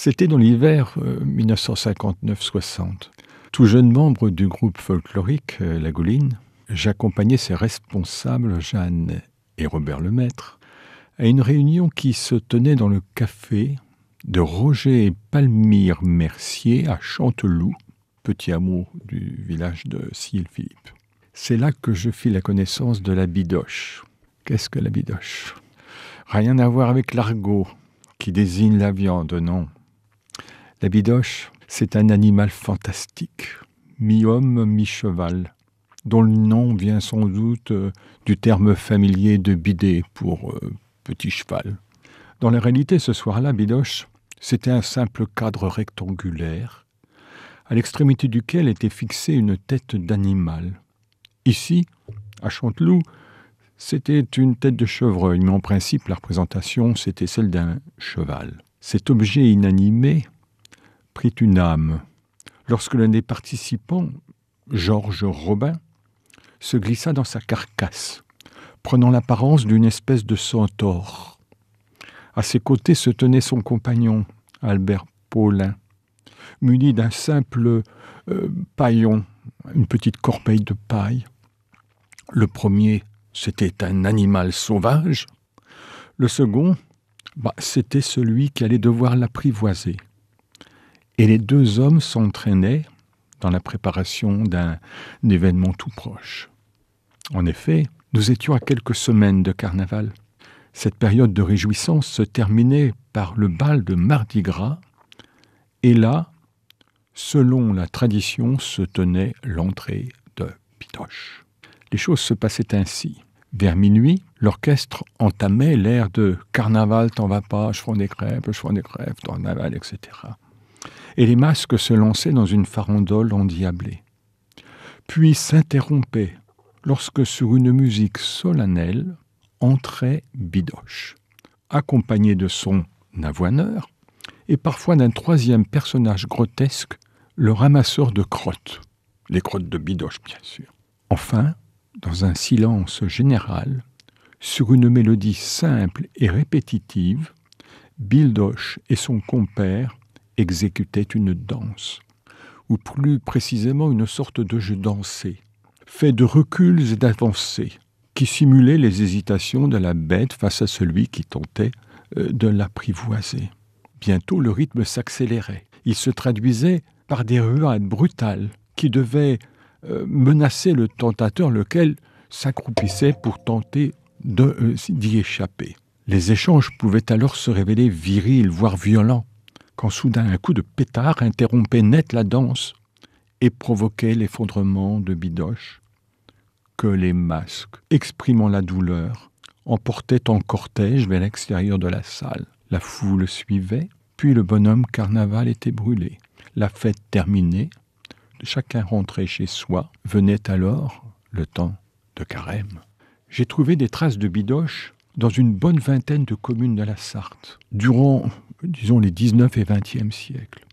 C'était dans l'hiver 1959-60. Tout jeune membre du groupe folklorique La Gouline, j'accompagnais ses responsables, Jeanne et Robert Lemaître, à une réunion qui se tenait dans le café de Roger et Palmyre Mercier à Chanteloup, petit hameau du village de Sille-Philippe. C'est là que je fis la connaissance de la bidoche. Qu'est-ce que la bidoche ? Rien à voir avec l'argot qui désigne la viande, non. La bidoche, c'est un animal fantastique, mi-homme, mi-cheval, dont le nom vient sans doute du terme familier de bidet pour petit cheval. Dans la réalité, ce soir-là, bidoche, c'était un simple cadre rectangulaire, à l'extrémité duquel était fixée une tête d'animal. Ici, à Chanteloup, c'était une tête de chevreuil, mais en principe, la représentation, c'était celle d'un cheval. Cet objet inanimé prit une âme lorsque l'un des participants, Georges Robin, se glissa dans sa carcasse, prenant l'apparence d'une espèce de centaure. À ses côtés se tenait son compagnon, Albert Paulin, muni d'un simple paillon, une petite corbeille de paille. Le premier, c'était un animal sauvage. Le second, c'était celui qui allait devoir l'apprivoiser. Et les deux hommes s'entraînaient dans la préparation d'un événement tout proche. En effet, nous étions à quelques semaines de carnaval. Cette période de réjouissance se terminait par le bal de Mardi Gras, et là, selon la tradition, se tenait l'entrée de bidoche. Les choses se passaient ainsi. Vers minuit, l'orchestre entamait l'air de « Carnaval, t'en vas pas, je ferai des crêpes, t'en aval, etc. » Et les masques se lançaient dans une farandole endiablée. Puis s'interrompaient lorsque sur une musique solennelle entrait bidoche, accompagné de son avoineur et parfois d'un troisième personnage grotesque, le ramasseur de crottes, les crottes de bidoche bien sûr. Enfin, dans un silence général, sur une mélodie simple et répétitive, bidoche et son compère exécutaient une danse, ou plus précisément une sorte de jeu dansé, fait de reculs et d'avancées, qui simulait les hésitations de la bête face à celui qui tentait de l'apprivoiser. Bientôt, le rythme s'accélérait. Il se traduisait par des ruades brutales qui devaient menacer le tentateur, lequel s'accroupissait pour tenter d'y échapper. Les échanges pouvaient alors se révéler virils, voire violents, quand soudain un coup de pétard interrompait net la danse et provoquait l'effondrement de bidoche que les masques, exprimant la douleur, emportaient en cortège vers l'extérieur de la salle. La foule suivait, puis le bonhomme carnaval était brûlé. La fête terminée, chacun rentrait chez soi. Venait alors le temps de carême. J'ai trouvé des traces de bidoche dans une bonne vingtaine de communes de la Sarthe, durant, disons, les 19 et 20e siècles.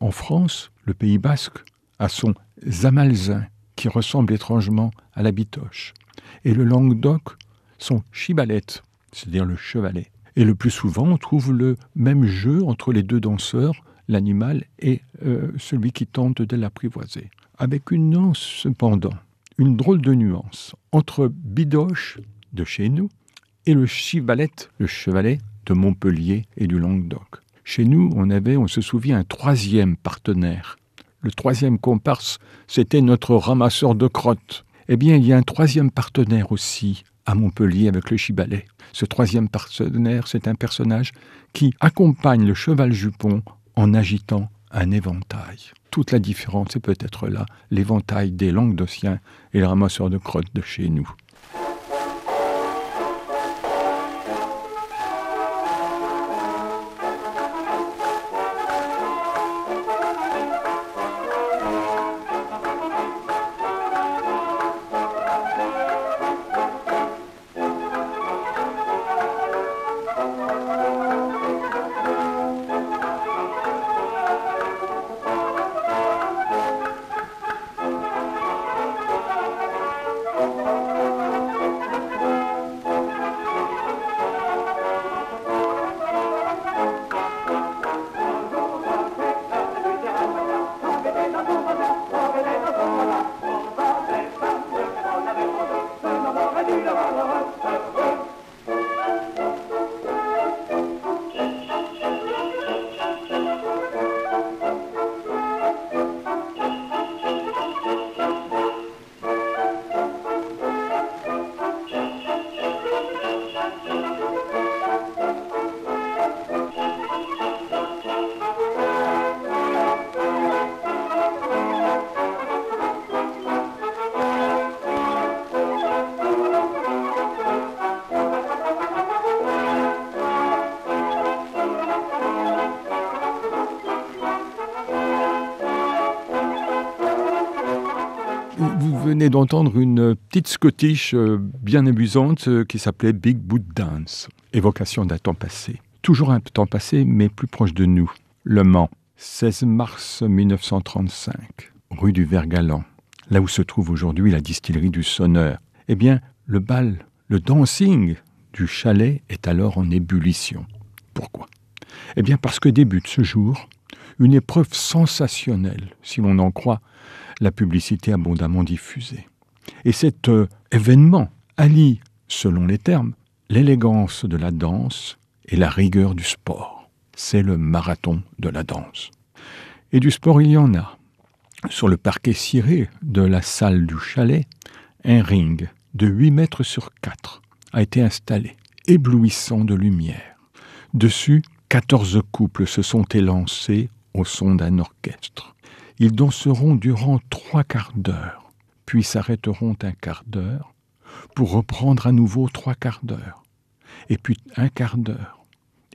En France, le Pays basque a son zamalzin, qui ressemble étrangement à la bitoche, et le Languedoc, son chibalette, c'est-à-dire le chevalet. Et le plus souvent, on trouve le même jeu entre les deux danseurs, l'animal et celui qui tente de l'apprivoiser. Avec une nuance, cependant, une drôle de nuance, entre bidoche de chez nous et le chivalette, le chevalet de Montpellier et du Languedoc. Chez nous, on se souvient, un troisième partenaire. Le troisième comparse, c'était notre ramasseur de crottes. Eh bien, il y a un troisième partenaire aussi à Montpellier avec le chibalet. Ce troisième partenaire, c'est un personnage qui accompagne le cheval jupon en agitant un éventail. Toute la différence, c'est peut-être là, l'éventail des Languedociens et le ramasseur de crottes de chez nous. Vous venez d'entendre une petite Scottish bien amusante qui s'appelait Big Boot Dance, évocation d'un temps passé. Toujours un temps passé, mais plus proche de nous. Le Mans, 16 mars 1935, rue du Vert-Galant, là où se trouve aujourd'hui la distillerie du Sonneur. Eh bien, le bal, le dancing du chalet est alors en ébullition. Pourquoi ? Eh bien, parce que débute ce jour une épreuve sensationnelle, si l'on en croit la publicité abondamment diffusée. Et cet événement allie, selon les termes, l'élégance de la danse et la rigueur du sport. C'est le marathon de la danse. Et du sport, il y en a. Sur le parquet ciré de la salle du chalet, un ring de 8 mètres sur 4 a été installé, éblouissant de lumière. Dessus, 14 couples se sont élancés au son d'un orchestre. Ils danseront durant 3 quarts d'heure, puis s'arrêteront un quart d'heure pour reprendre à nouveau 3 quarts d'heure, et puis un quart d'heure,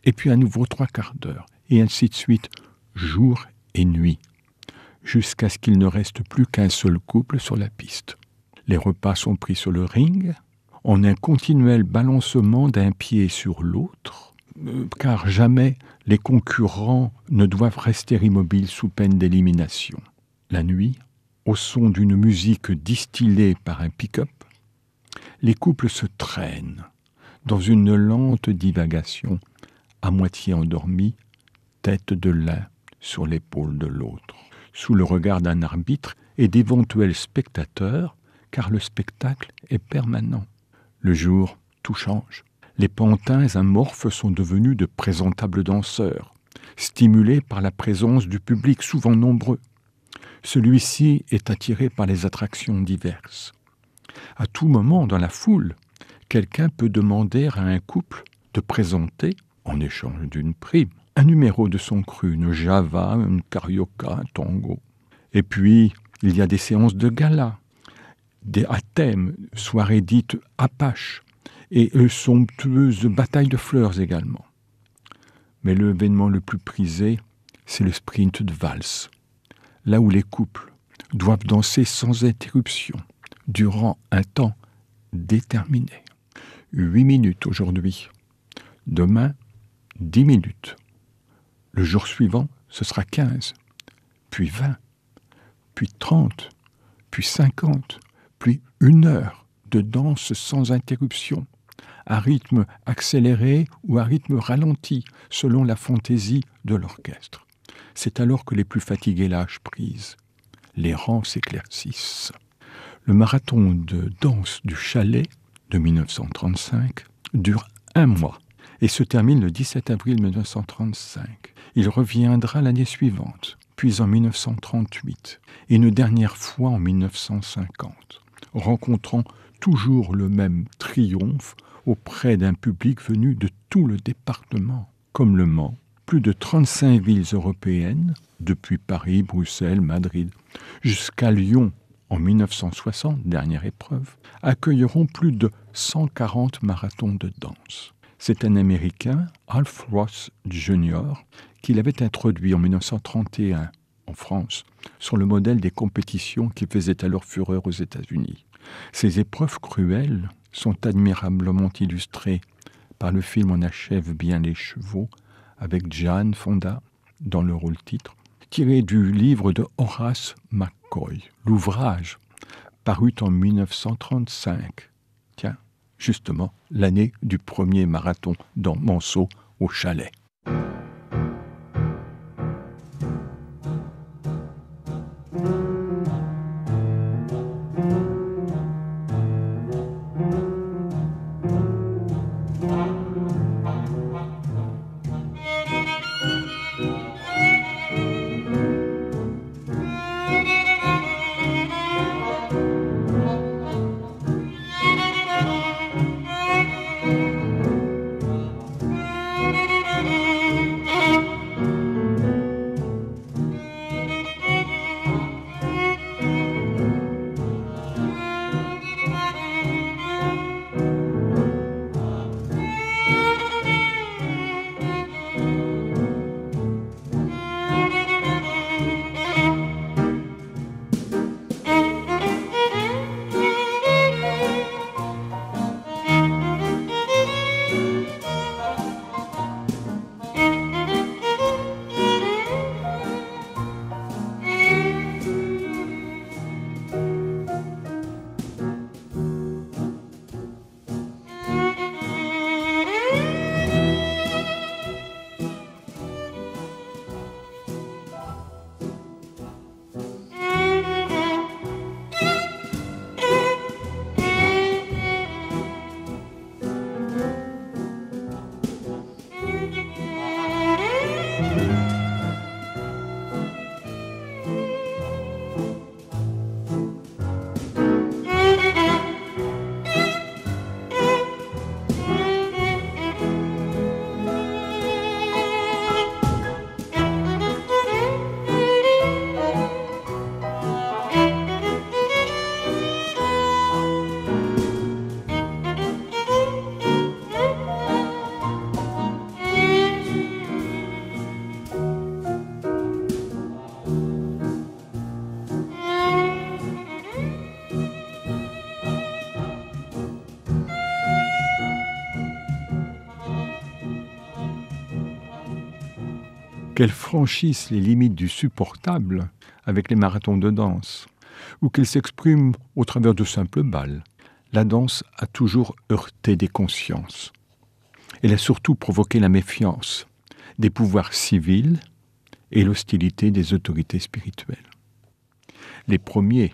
et puis à nouveau 3 quarts d'heure, et ainsi de suite, jour et nuit, jusqu'à ce qu'il ne reste plus qu'un seul couple sur la piste. Les repas sont pris sur le ring, en un continuel balancement d'un pied sur l'autre, car jamais les concurrents ne doivent rester immobiles sous peine d'élimination. La nuit, au son d'une musique distillée par un pick-up, les couples se traînent dans une lente divagation, à moitié endormis, tête de l'un sur l'épaule de l'autre, sous le regard d'un arbitre et d'éventuels spectateurs, car le spectacle est permanent. Le jour, tout change. Les pantins amorphes sont devenus de présentables danseurs, stimulés par la présence du public souvent nombreux. Celui-ci est attiré par les attractions diverses. À tout moment dans la foule, quelqu'un peut demander à un couple de présenter, en échange d'une prime, un numéro de son cru, une java, une carioca, un tango. Et puis, il y a des séances de gala, à thème, soirées dites apaches, et somptueuses batailles de fleurs également. Mais l'événement le plus prisé, c'est le sprint de valse, là où les couples doivent danser sans interruption, durant un temps déterminé. 8 minutes aujourd'hui, demain 10 minutes. Le jour suivant, ce sera 15, puis 20, puis 30, puis 50, puis 1 heure de danse sans interruption, à rythme accéléré ou à rythme ralenti, selon la fantaisie de l'orchestre. C'est alors que les plus fatigués lâchent prise. Les rangs s'éclaircissent. Le marathon de danse du chalet de 1935 dure 1 mois et se termine le 17 avril 1935. Il reviendra l'année suivante, puis en 1938, et une dernière fois en 1950, rencontrant toujours le même triomphe auprès d'un public venu de tout le département. Comme le Mans, plus de 35 villes européennes, depuis Paris, Bruxelles, Madrid, jusqu'à Lyon en 1960, dernière épreuve, accueilleront plus de 140 marathons de danse. C'est un Américain, Alf Ross Jr., qui l'avait introduit en 1931 en France, sur le modèle des compétitions qui faisaient alors fureur aux États-Unis. Ces épreuves cruelles sont admirablement illustrées par le film On achève bien les chevaux, avec Jane Fonda dans le rôle titre, tiré du livre de Horace McCoy. L'ouvrage parut en 1935. Tiens, justement, l'année du premier marathon dans Manceau au chalet. qu'elle franchisse les limites du supportable avec les marathons de danse, ou qu'elle s'exprime au travers de simples bals, la danse a toujours heurté des consciences. Elle a surtout provoqué la méfiance des pouvoirs civils et l'hostilité des autorités spirituelles. Les premiers,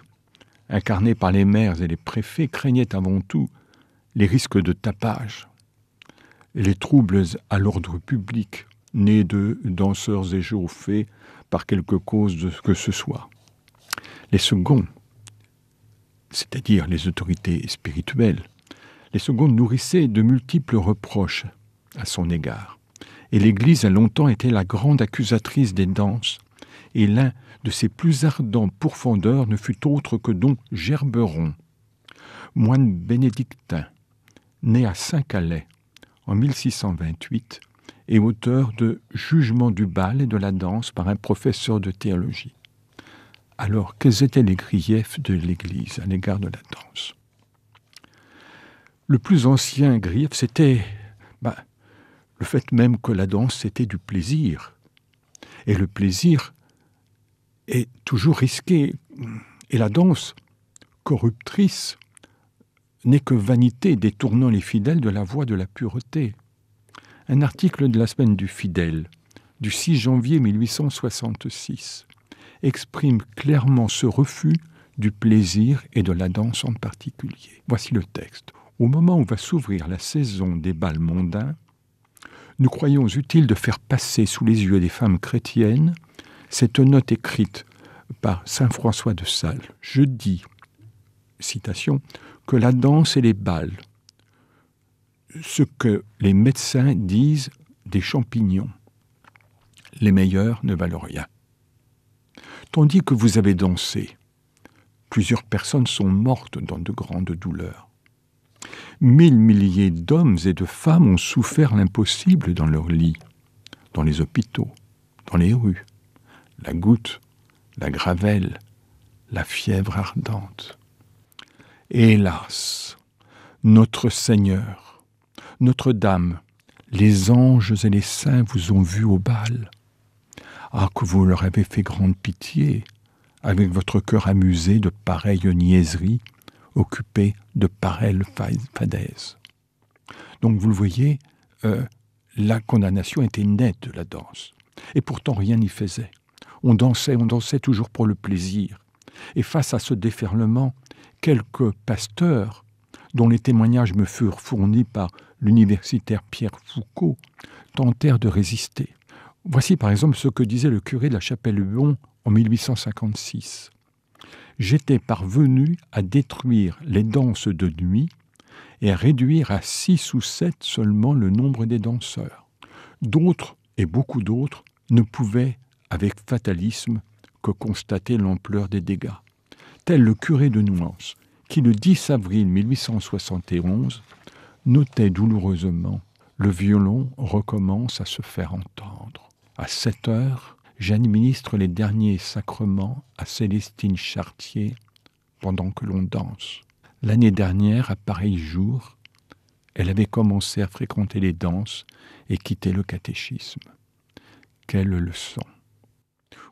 incarnés par les maires et les préfets, craignaient avant tout les risques de tapage, et les troubles à l'ordre public, nés de danseurs échauffés par quelque cause que ce soit. Les seconds, c'est-à-dire les autorités spirituelles, les seconds nourrissaient de multiples reproches à son égard. Et l'Église a longtemps été la grande accusatrice des danses, et l'un de ses plus ardents pourfendeurs ne fut autre que don Gerberon, moine bénédictin, né à Saint-Calais en 1628 et auteur de Jugement du bal et de la danse par un professeur de théologie. Alors, quels étaient les griefs de l'Église à l'égard de la danse ? Le plus ancien grief, c'était le fait même que la danse, c'était du plaisir. Et le plaisir est toujours risqué. Et la danse, corruptrice, n'est que vanité détournant les fidèles de la voie de la pureté. Un article de la Semaine du Fidèle, du 6 janvier 1866, exprime clairement ce refus du plaisir et de la danse en particulier. Voici le texte. Au moment où va s'ouvrir la saison des bals mondains, nous croyons utile de faire passer sous les yeux des femmes chrétiennes cette note écrite par saint François de Sales. Je dis, citation, que la danse et les bals, ce que les médecins disent des champignons, les meilleurs ne valent rien. Tandis que vous avez dansé, plusieurs personnes sont mortes dans de grandes douleurs. 1000 milliers d'hommes et de femmes ont souffert l'impossible dans leur lit, dans les hôpitaux, dans les rues, la goutte, la gravelle, la fièvre ardente. Et hélas, notre Seigneur, Notre-Dame, les anges et les saints vous ont vu au bal. Ah, que vous leur avez fait grande pitié, avec votre cœur amusé de pareilles niaiseries, occupé de pareilles fadaises. Donc vous le voyez, la condamnation était nette de la danse. Et pourtant rien n'y faisait. On dansait toujours pour le plaisir. Et face à ce déferlement, quelques pasteurs, dont les témoignages me furent fournis par l'universitaire Pierre Foucault, tentèrent de résister. Voici par exemple ce que disait le curé de la Chapelle-Huon en 1856. « J'étais parvenu à détruire les danses de nuit et à réduire à 6 ou 7 seulement le nombre des danseurs. D'autres, et beaucoup d'autres, ne pouvaient, avec fatalisme, que constater l'ampleur des dégâts. Tel le curé de Nouance, qui le 10 avril 1871 notait douloureusement « Le violon recommence à se faire entendre. À 7 heures, j'administre les derniers sacrements à Célestine Chartier pendant que l'on danse. L'année dernière, à pareil jour, elle avait commencé à fréquenter les danses et quitter le catéchisme. Quelle leçon !»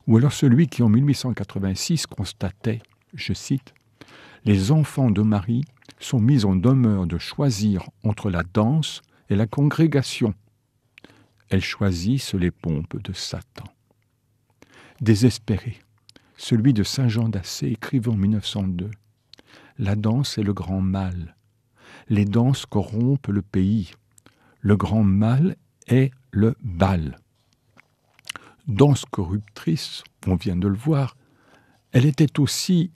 Ou alors celui qui, en 1886, constatait, je cite, « Les enfants de Marie sont mis en demeure de choisir entre la danse et la congrégation. Elles choisissent les pompes de Satan. » Désespéré, celui de Saint-Jean d'Assé écrivait en 1902 « La danse est le grand mal. Les danses corrompent le pays. Le grand mal est le bal. » Danse corruptrice, on vient de le voir, elle était aussi,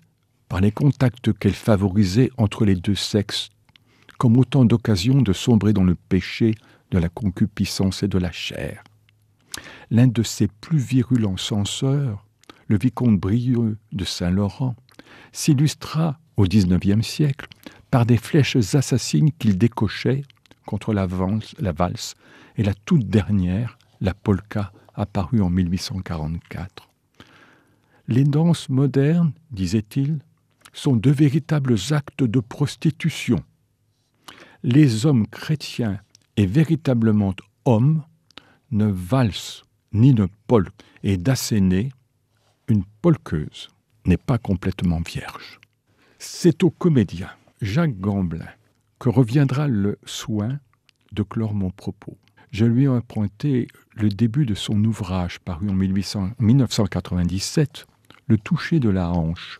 par les contacts qu'elle favorisait entre les deux sexes, comme autant d'occasions de sombrer dans le péché de la concupiscence et de la chair. L'un de ses plus virulents censeurs, le vicomte Brieux de Saint-Laurent, s'illustra au XIXe siècle par des flèches assassines qu'il décochait contre la valse et la toute dernière, la polka, apparue en 1844. Les danses modernes, disait-il, sont de véritables actes de prostitution. Les hommes chrétiens et véritablement hommes ne valsent ni de polk, et d'asséner, une polkeuse n'est pas complètement vierge. C'est au comédien Jacques Gamblin que reviendra le soin de clore mon propos. Je lui ai emprunté le début de son ouvrage paru en 1997, Le toucher de la hanche,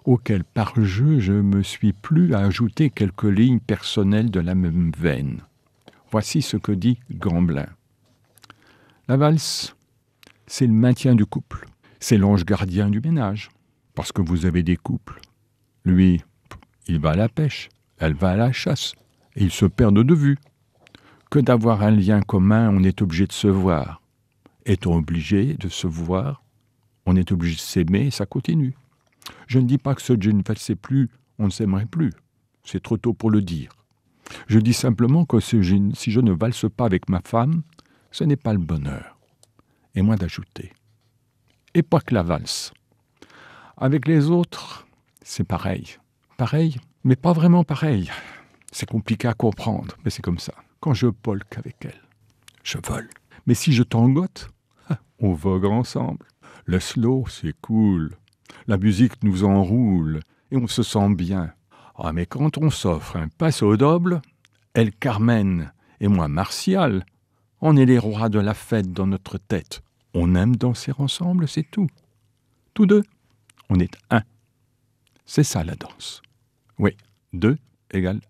auquel par jeu je me suis plu à ajouter quelques lignes personnelles de la même veine. Voici ce que dit Gamblin. La valse, c'est le maintien du couple. C'est l'ange gardien du ménage. Parce que vous avez des couples. Lui, il va à la pêche, elle va à la chasse, et ils se perdent de vue. Que d'avoir un lien commun, on est obligé de se voir. Étant obligé de se voir, on est obligé de s'aimer et ça continue. Je ne dis pas que ce je ne valsais plus, on ne s'aimerait plus. C'est trop tôt pour le dire. Je dis simplement que si je ne valse pas avec ma femme, ce n'est pas le bonheur. Et moi d'ajouter. Et pas que la valse. Avec les autres, c'est pareil. Pareil, mais pas vraiment pareil. C'est compliqué à comprendre, mais c'est comme ça. Quand je polk avec elle, je vole. Mais si je tangote, on vogue ensemble. Le slow, c'est cool. La musique nous enroule et on se sent bien. Ah, mais quand on s'offre un paso doble, elle Carmen et moi Martial, on est les rois de la fête dans notre tête. On aime danser ensemble, c'est tout. Tous deux, on est un. C'est ça la danse. Oui, 2 égale